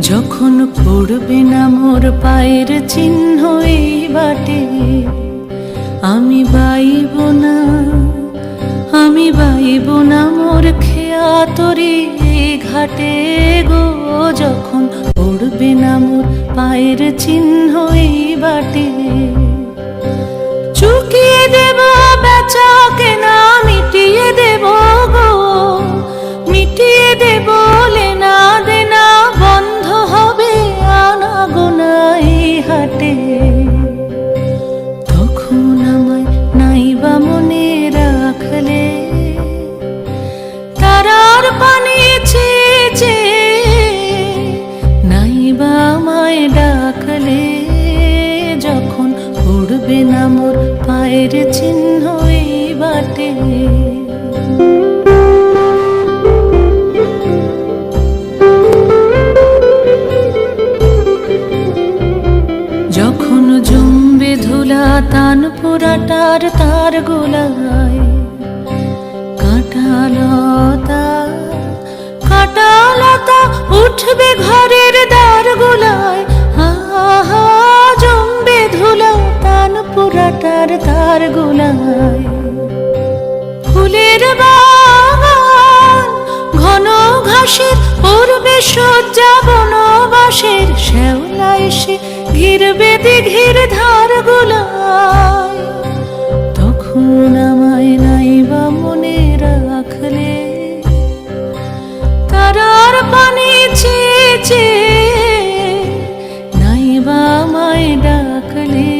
যখন পড়বে না মোর পায়ের চিহ্ন এই বাটে, আমি বাইব না, আমি বাইব না মোর খেয়া তরি ঘাটে গো। যখন পড়বে না মোর পায়ের চিহ্ন এই বাটে, চুকিয়ে দেব বেচা কেনা, মিটিয়ে দেব গো, মিটিয়ে দেব লেনা দেনা, বন্ধ হবে আনা গোনা এই হাটে। তখন আমায় নাইবা মনে রাখলে, তারার পানি চেয়ে চেয়ে নাইবা আমায় ডাকলে। যখন পড়বে না মোর পায়ের চিহ্ন এই বাটে, যখন জমবে ধুলা তান পোড়াটার তার গোলায়, কাঁটালতা কাঁটালতা উঠবে ঘরের দ্বার গোলায়। আহা জমবে ধুলা তান পোড়াটার তার গোলায়। ফুলের বাগান ঘন ঘাসের পূর্বে সজ্জা বনবাসের, শ্যাওলা এসে ঘিরবে দিঘির ধার গোলায়। তখন আমায় নাইবা মনে রাখলে, তারার পানি চেয়ে চেয়ে নাইবা আমায় ডাকলে।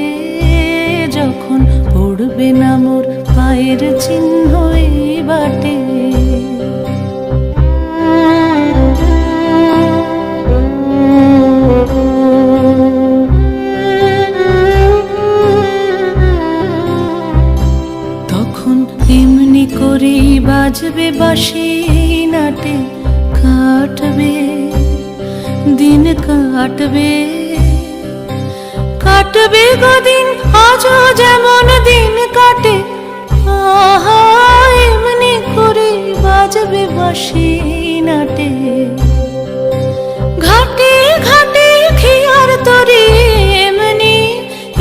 যখন পড়বে না মোর পায়ের চিহ্ন এই বাটে, তখন এমনি করেই বাজবে বাঁশি নাটে, কাটবে দিন কাটবে, কাটবে গদিন আজও যেমন দিন কাটে। আহা এমনি করে বাজবে বাঁশি নাটে, ঘাটে ঘাটে খেয়ার তরি এমনি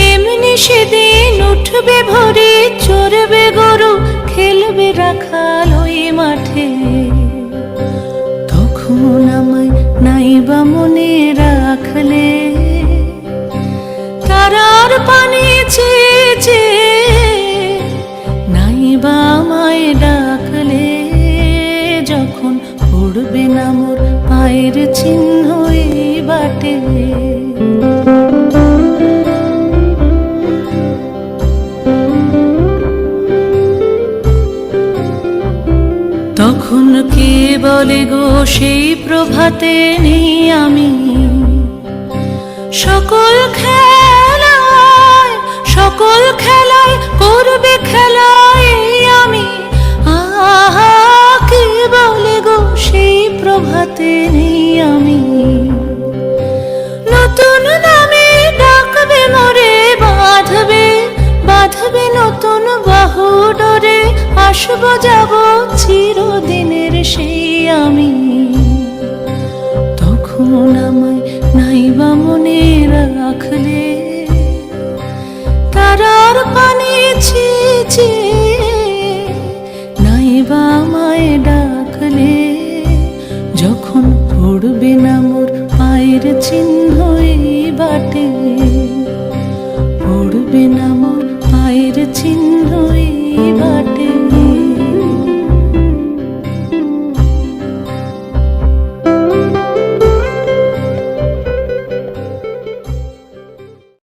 এমনি সেদিন উঠবে ভরে, চড়বে গরু খেলবে রাখাল ওই মাঠে। তখন আমায় নাইবা মনে রাখলে, তারার পানি চেয়ে চেয়ে নাইবা আমায় ডাকলে। যখন পড়বে না মোর পায়ের চিহ্ন এই বাটে, তখন কে বলে গো সেই প্রভাতে নেই আমি। সকল খেলায় সকল খেলায় করবে খেলায় আমি। আহা কে বলে গো সেই প্রভাতে নেই আমি। নতুন নামে ডাকবে মোরে, বাঁধবে বাঁধবে নতুন বাহু ডোরে, আসবো যাব চিরদিনের সেই আমি। তখন আমায় নাইবা মনে রাখলে, তারার পানি চেয়ে চেয়ে নাইবা আমায় ডাকলে। যখন পড়বে না মোর পায়ের চিহ্ন এই বাটে, পড়বে না মোর পায়ের চিহ্ন এই